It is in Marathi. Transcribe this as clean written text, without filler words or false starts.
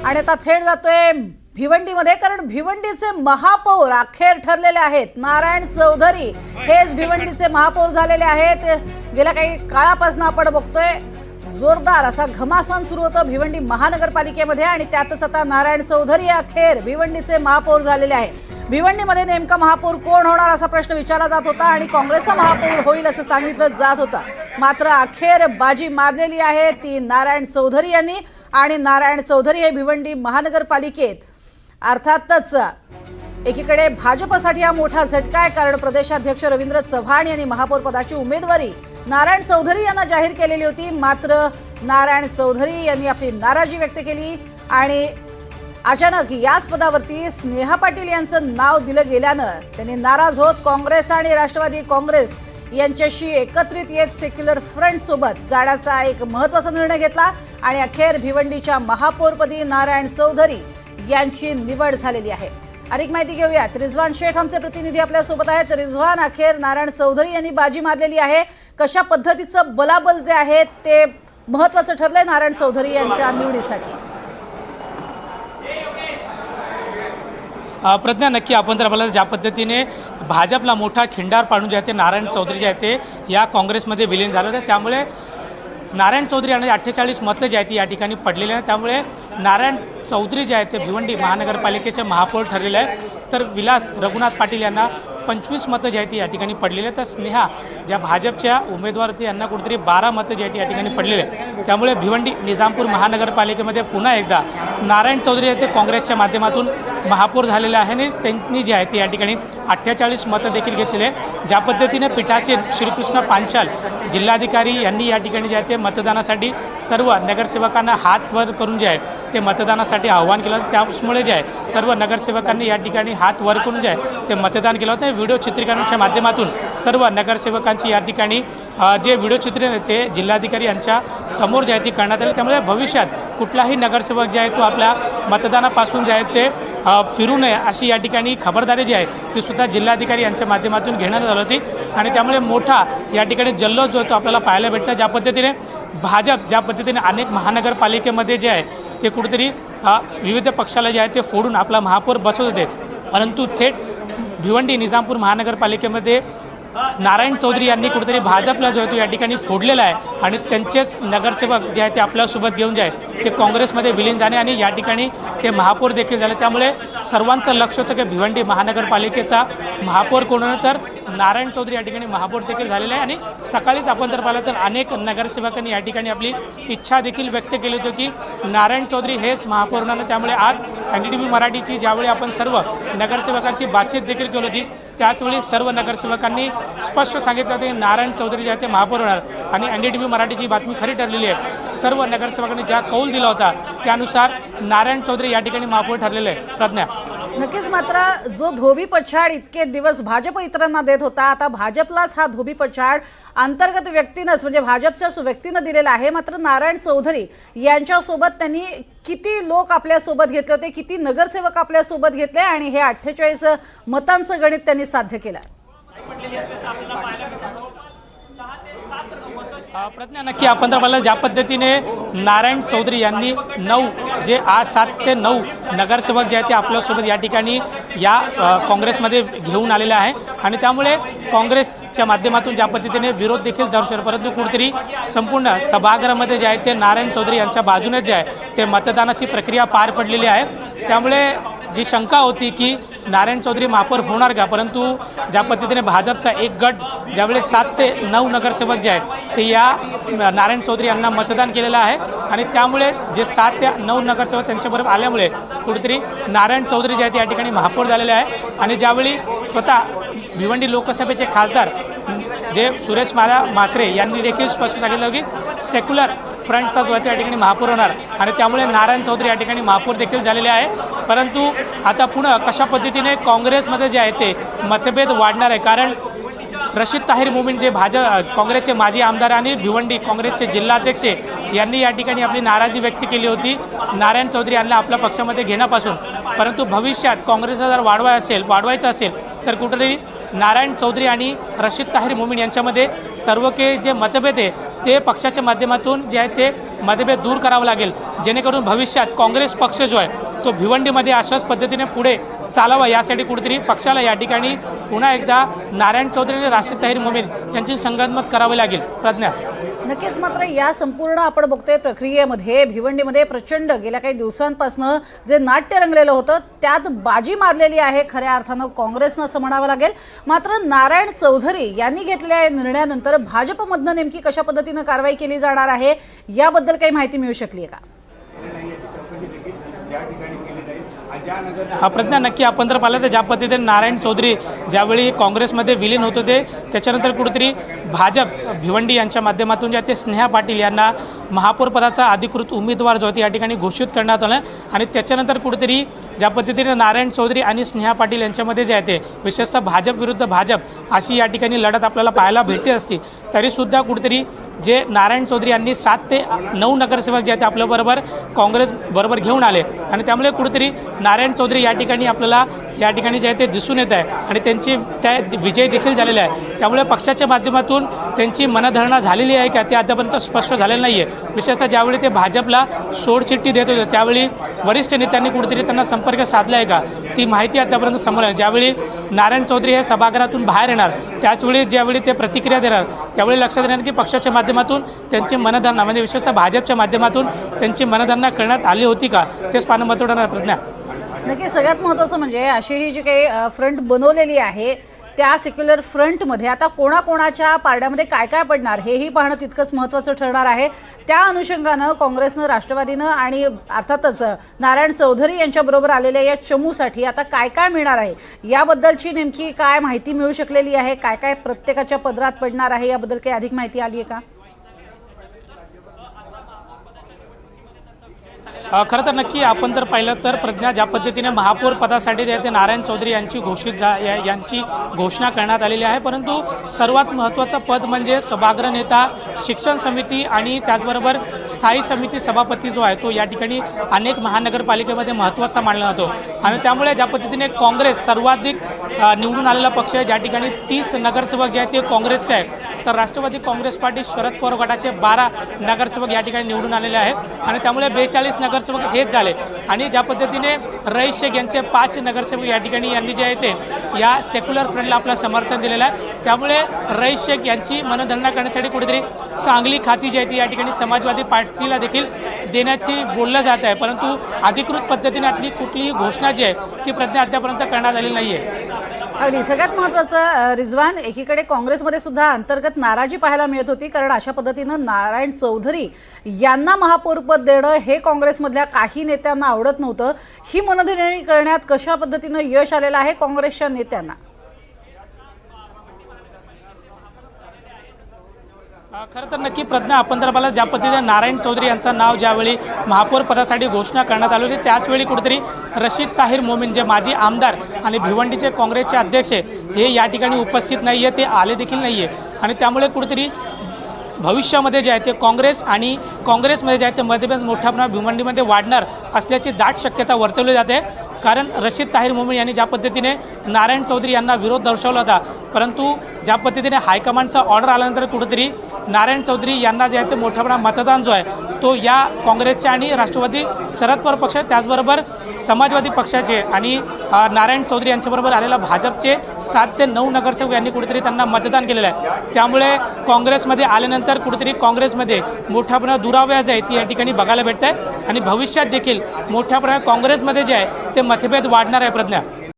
आणि आता थेट जातोय भिवंडीमध्ये, कारण भिवंडीचे महापौर अखेर ठरलेले आहेत. नारायण चौधरी हेच भिवंडीचे महापौर झालेले आहेत. गेल्या काही काळापासून आपण बघतोय जोरदार असा घमासान सुरू होतं भिवंडी महानगरपालिकेमध्ये आणि त्यातच आता नारायण चौधरी अखेर भिवंडीचे महापौर झालेले आहेत. भिवंडीमध्ये नेमका महापौर कोण होणार असा प्रश्न विचारला जात होता आणि काँग्रेसचा महापौर होईल असं सांगितलं जात होतं. मात्र अखेर बाजी मारलेली आहे ती नारायण चौधरी यांनी. आणि नारायण चौधरी हे भिवंडी महानगरपालिकेत अर्थातच एकीकडे भाजपसाठी हा मोठा झटका आहे, कारण प्रदेशाध्यक्ष रवींद्र चव्हाण यांनी महापौर पदाची उमेदवारी नारायण चौधरी यांना जाहीर केलेली होती. मात्र नारायण चौधरी यांनी आपली नाराजी व्यक्त केली आणि अचानक याच पदावरती स्नेहा पाटील यांचं नाव दिलं गेल्यानं त्यांनी नाराज होत काँग्रेस आणि राष्ट्रवादी काँग्रेस यांच्याशी एकत्रित येत सेक्युलर फ्रंट सोबत जाण्याचा एक महत्त्वाचा निर्णय घेतला आणि अखेर भिवंडीच्या महापौरपदी नारायण चौधरी यांची निवड झालेली आहे. अधिक माहिती घेऊयात. रिजवान शेख आमचे प्रतिनिधी आपल्या सोबत आहेत. रिजवान, अखेर नारायण चौधरी यांनी बाजी मारलेली आहे. कशा पद्धतीचं बलाबल जे आहे ते महत्त्वाचं ठरलंय नारायण चौधरी यांच्या निवडीसाठी? प्रज्ञा, नक्की आपण तर आपल्याला ज्या पद्धतीने भाजपला मोठा खिंडार पाडून जे आहे ते नारायण चौधरी जे आहे ते या काँग्रेसमध्ये विलीन झालं, तर त्यामुळे नारायण चौधरी यांना 48 मतं जे आहेत ती या ठिकाणी पडलेली आहेत. त्यामुळे नारायण चौधरी जे आहेत ते भिवंडी महानगरपालिकेचे महापौर ठरलेले आहेत. तर विलास रघुनाथ पाटील यांना 25 मतं जी आहेत ती या ठिकाणी पडलेली आहेत. तर स्नेहा ज्या भाजपच्या उमेदवार होती यांना कुठेतरी 12 मतं जी आहेत या ठिकाणी पडलेले आहेत. त्यामुळे भिवंडी निजामपूर महानगरपालिकेमध्ये पुन्हा एकदा नारायण चौधरी आहेत ते काँग्रेसच्या माध्यमातून महापौर झालेले आहे आणि त्यांनी जे आहे ते या ठिकाणी 48 मतं देखील घेतलेले आहे. ज्या पद्धतीने पीठासीन श्रीकृष्ण पांचाल जिल्हाधिकारी यांनी या ठिकाणी जे आहे ते मतदानासाठी सर्व नगरसेवकांना हात वर करून जे आहे ते मतदानासाठी आव्हान केलं. त्यामुळे जे आहे सर्व नगरसेवकांनी या ठिकाणी हात वर करून जे आहे ते मतदान केलं होतं. व्हिडिओ चित्रीकरणाच्या माध्यमातून सर्व नगरसेवकांची या ठिकाणी जे व्हिडिओ चित्रण ते जिल्हाधिकारी यांच्या समोर जे आहे ती करण्यात आली. त्यामुळे भविष्यात कुठलाही नगरसेवक जे आहे तो आपल्या मतदानापासून जे आहे ते फिरू नये अशी या ठिकाणी खबरदारी जी आहे ती सुद्धा जिल्हाधिकारी यांच्या माध्यमातून घेण्यात आली होती. आणि त्यामुळे मोठा या ठिकाणी जल्लोष जो आहे तो आपल्याला पाहायला भेटतं. ज्या पद्धतीने भाजप ज्या पद्धतीने अनेक महानगरपालिकेमध्ये जे आहे ते कुठेतरी विविध पक्षाला जे आहे ते फोडून आपला महापौर बसवत होते, परंतु थेट भिवंडी निजामपूर महानगरपालिकेमध्ये नारायण चौधरी यांनी कुठेतरी भाजपला जो आहे तो या ठिकाणी फोडलेला आहे आणि त्यांचेच नगरसेवक जे आहे ते आपल्यासोबत घेऊन जे आहे ते काँग्रेसमध्ये विलीन झाले आणि या ठिकाणी ते महापौर देखील झाले. त्यामुळे सर्वांचं लक्ष होतं की भिवंडी महानगरपालिकेचा महापौर कोण होणार, तर नारायण चौधरी या ठिकाणी महापौर देखील झालेले आहे. आणि सकाळीच आपण जर पाहिलं तर अनेक नगरसेवकांनी या ठिकाणी आपली इच्छा देखील व्यक्त केली होती की नारायण चौधरी हेच महापौर होणार. त्यामुळे आज NDTV मराठीची ज्यावेळी आपण सर्व नगरसेवकांची बातचीत देखील केली होती त्याचवेळी सर्व नगरसेवकांनी स्पष्ट सांगितलं होतं की नारायण चौधरी जे आहे ते महापौर होणार आणि NDTV मराठीची बातमी खरी ठरलेली आहे. सर्व नगरसेवकांनी ज्या कौल दिला होता त्यानुसार नारायण चौधरी या ठिकाणी महापौर ठरलेले आहे. प्रज्ञा, नक्कीच. मात्र जो धोबी पछाड इतके दिवस भाजप इतरांना देत होता, आता भाजपलाच हा धोबी पछाड अंतर्गत व्यक्तीनंच म्हणजे भाजपच्याच व्यक्तीनं दिलेला आहे. मात्र नारायण चौधरी यांच्यासोबत त्यांनी किती लोक आपल्यासोबत घेतले होते, किती नगरसेवक आपल्यासोबत घेतले आणि हे 48 मतांचं गणित त्यांनी साध्य केलं. प्रज्ञा, नक्की आपण तर मला ज्या पद्धतीने नारायण चौधरी यांनी 9 जे आज 7 ते 9 नगरसेवक जे आहेत ते आपल्यासोबत या ठिकाणी या काँग्रेसमध्ये घेऊन आलेले आहे आणि त्यामुळे काँग्रेसच्या माध्यमातून ज्या पद्धतीने विरोध देखील दर्शवला, परंतु कुठेतरी संपूर्ण सभागृहामध्ये जे आहे ते नारायण चौधरी यांच्या बाजूने जे आहे ते मतदानाची प्रक्रिया पार पडलेली आहे. त्यामुळे जी शंका होती की नारायण चौधरी महापौर होणार का, परंतु ज्या पद्धतीने भाजपचा एक गट ज्यावेळेस 7 ते 9 नगरसेवक जे आहेत ते या नारायण चौधरी यांना मतदान केलेलं आहे आणि त्यामुळे जे 7 ते 9 नगरसेवक त्यांच्याबरोबर आल्यामुळे कुठेतरी नारायण चौधरी जे आहेत या ठिकाणी महापौर झालेले आहे. आणि ज्यावेळी स्वतः भिवंडी लोकसभेचे खासदार जे सुरेश म्हात्रे यांनी देखील स्पष्ट सांगितलं की सेक्युलर फ्रंटचा जो आहे त्या ठिकाणी महापौर होणार आणि त्यामुळे नारायण चौधरी या ठिकाणी महापौर देखील झालेले आहे. परंतु आता पुन्हा कशा पद्धतीने काँग्रेसमध्ये जे आहे ते मतभेद वाढणार आहे, कारण रशीद ताहिर मोमीन जे काँग्रेसचे माजी आमदार आणि भिवंडी काँग्रेसचे जिल्हाध्यक्ष यांनी या ठिकाणी आपली नाराजी व्यक्त केली होती नारायण चौधरी यांना आपल्या पक्षामध्ये घेण्यापासून. परंतु भविष्यात काँग्रेसला जर वाढवायचं असेल तर कुठेतरी नारायण चौधरी आणि रशीद ताहिर मोमीन यांच्यामध्ये सर्व काही जे मतभेद आहे ते पक्षाच्या माध्यमातून जे आहे ते मतभेद दूर करावं लागेल, जेणेकरून भविष्यात काँग्रेस पक्ष जो आहे तो भिवंडीमध्ये अशाच पद्धतीने पुढे चालावा, यासाठी कुठेतरी पक्षाला या ठिकाणी पुन्हा एकदा नारायण चौधरी आणि राशिद ताहीर मोमीन यांची संगनमत करावी लागेल. प्रज्ञा, नक्कीच. मात्र या संपूर्ण आपण बघतोय प्रक्रियेमध्ये भिवंडीमध्ये प्रचंड गेल्या काही दिवसांपासून जे नाट्य रंगलेलं होतं त्यात बाजी मारलेली आहे खऱ्या अर्थानं काँग्रेसनं असं म्हणावं लागेल. मात्र नारायण चौधरी यांनी घेतलेल्या या निर्णयानंतर भाजपमधनं नेमकी कशा पद्धतीनं कारवाई केली जाणार आहे याबद्दल काही माहिती मिळू शकली आहे का? हा प्रज्ञा, नक्की आपण जर पाहिलं तर ज्या पद्धतीने नारायण चौधरी ज्यावेळी काँग्रेसमध्ये विलीन होत होते त्याच्यानंतर कुठेतरी भाजप भिवंडी यांच्या माध्यमातून जे ते स्नेहा पाटील यांना महापौर पदाचा अधिकृत उमेदवार जो होता या ठिकाणी घोषित करण्यात आलं आणि त्याच्यानंतर कुठेतरी ज्या पद्धतीने नारायण चौधरी आणि स्नेहा पाटील यांच्यामध्ये जे आहे ते विशेषतः भाजप विरुद्ध भाजप अशी या ठिकाणी लढत आपल्याला पाहायला भेटते असती, तरीसुद्धा कुठेतरी जे नारायण चौधरी यांनी 7 ते 9 नगरसेवक जे आहेत ते आपल्याबरोबर काँग्रेसबरोबर घेऊन आले आणि त्यामुळे कुठेतरी नारायण चौधरी या ठिकाणी आपल्याला या ठिकाणी जे आहे ते दिसून येत आहे आणि त्यांची त्या विजय देखील झालेला आहे. त्यामुळे पक्षाच्या माध्यमातून त्यांची मनधरणा झालेली आहे का ते अद्यापर्यंत स्पष्ट झालेलं नाही आहे. विशेषतः ज्यावेळी ते भाजपला सोडचिठ्ठी देत होते त्यावेळी वरिष्ठ नेत्यांनी कुठेतरी त्यांना संपर्क साधला आहे का ती माहिती अद्यापर्यंत समोर आहे. ज्यावेळी नारायण चौधरी हे सभागृहातून बाहेर येणार त्याचवेळी ज्यावेळी ते प्रतिक्रिया देणार त्यावेळी लक्षात येणार की पक्षाच्या माध्यमातून त्यांची मनधरणा म्हणजे विशेषतः भाजपच्या माध्यमातून त्यांची मनधरणा करण्यात आली होती का तेच पाहणं महत्त्वाचं ठरणार. प्रज्ञा, नक्की सगळ्यात महत्त्वाचं म्हणजे अशी ही जी काही फ्रंट बनवलेली आहे त्या सेक्युलर फ्रंटमध्ये आता कोणाकोणाच्या पारड्यामध्ये काय काय पडणार हेही पाहणं तितकंच महत्त्वाचं ठरणार आहे. त्या अनुषंगानं काँग्रेसनं, राष्ट्रवादीनं आणि अर्थातच नारायण चौधरी यांच्याबरोबर आलेल्या या चमूसाठी आता काय काय मिळणार आहे याबद्दलची नेमकी काय माहिती मिळू शकलेली आहे, काय काय प्रत्येकाच्या पदरात पडणार आहे याबद्दल काही अधिक माहिती आली आहे का? खरं तर नक्की आपण जर पाहिलं तर प्रज्ञा, ज्या पद्धतीने महापौर पदासाठी जे आहे ते नारायण चौधरी यांची यांची घोषणा करण्यात आलेली आहे, परंतु सर्वात महत्त्वाचं पद म्हणजे सभागृह नेता, शिक्षण समिती आणि त्याचबरोबर स्थायी समिती सभापती जो आहे तो या ठिकाणी अनेक महानगरपालिकेमध्ये महत्त्वाचा मानला जातो आणि त्यामुळे ज्या पद्धतीने काँग्रेस सर्वाधिक निवडून आलेला पक्ष आहे, ज्या ठिकाणी 30 नगरसेवक जे आहेत ते काँग्रेसचे आहेत, तर राष्ट्रवादी काँग्रेस पार्टी शरद पवार गटाचे 12 नगरसेवक या ठिकाणी निवडून आलेले आहेत आणि त्यामुळे 42 नगरसेवक हेच झाले आणि ज्या पद्धतीने रईस शेख यांचे 5 नगरसेवक या ठिकाणी यांनी जे आहे ते या सेक्युलर फ्रंटला आपलं समर्थन दिलेलं आहे. त्यामुळे रईस शेख यांची मनधरणा करण्यासाठी कुठेतरी चांगली खाती जी आहे ती या ठिकाणी समाजवादी पार्टीला देखील देण्याची बोललं जात आहे, परंतु अधिकृत पद्धतीने आपली कुठलीही घोषणा जी आहे ती प्रज्ञा अद्यापर्यंत करण्यात आलेली नाही आहे. अगदी सगळ्यात महत्त्वाचं रिजवान, एकीकडे काँग्रेसमध्ये सुद्धा अंतर्गत नाराजी पाहायला मिळत होती कारण अशा पद्धतीनं नारायण चौधरी यांना महापौरपद देणं हे काँग्रेसमधल्या काही नेत्यांना आवडत नव्हतं. ही मनधरणी करण्यात कशा पद्धतीनं यश आलेलं आहे काँग्रेसच्या नेत्यांना? खरं तर नक्की प्रज्ञा, आपण जर पाहिलं ज्या पद्धतीने नारायण चौधरी यांचं नाव ज्यावेळी महापौर पदासाठी घोषणा करण्यात आली होती त्याचवेळी कुठेतरी राशिद ताहीर मोमीन जे माजी आमदार आणि भिवंडीचे काँग्रेसचे अध्यक्ष हे या ठिकाणी उपस्थित नाही आहे, ते आले देखील नाही आहे आणि त्यामुळे कुठेतरी भविष्यामध्ये जे आहे ते काँग्रेस आणि काँग्रेसमध्ये जे आहे ते मतभेद मोठ्या प्रमाणात भिवंडीमध्ये वाढणार असल्याची दाट शक्यता वर्तवली जाते. कारण राशिद ताहीर मोमीन यांनी ज्या पद्धतीने नारायण चौधरी यांना विरोध दर्शवला होता, परंतु ज्या पद्धतीने हायकमांडचा ऑर्डर आल्यानंतर कुठेतरी नारायण चौधरी यांना जे आहे ते मोठ्या प्रमाणात मतदान जो आहे तो या काँग्रेसच्या आणि राष्ट्रवादी शरद पवार पक्ष त्याचबरोबर समाजवादी पक्षाचे आणि नारायण चौधरी यांच्याबरोबर आलेला भाजपचे 7 ते 9 नगरसेवक यांनी कुठेतरी त्यांना मतदान केलेलं आहे. त्यामुळे काँग्रेसमध्ये आल्यानंतर कुठेतरी काँग्रेसमध्ये मोठ्या प्रमाणात दुराव्याज आहे ती या ठिकाणी बघायला भेटत आहे आणि भविष्यात देखील मोठ्या प्रमाणात काँग्रेसमध्ये जे आहे ते मतभेद वाढणार आहे. प्रज्ञा,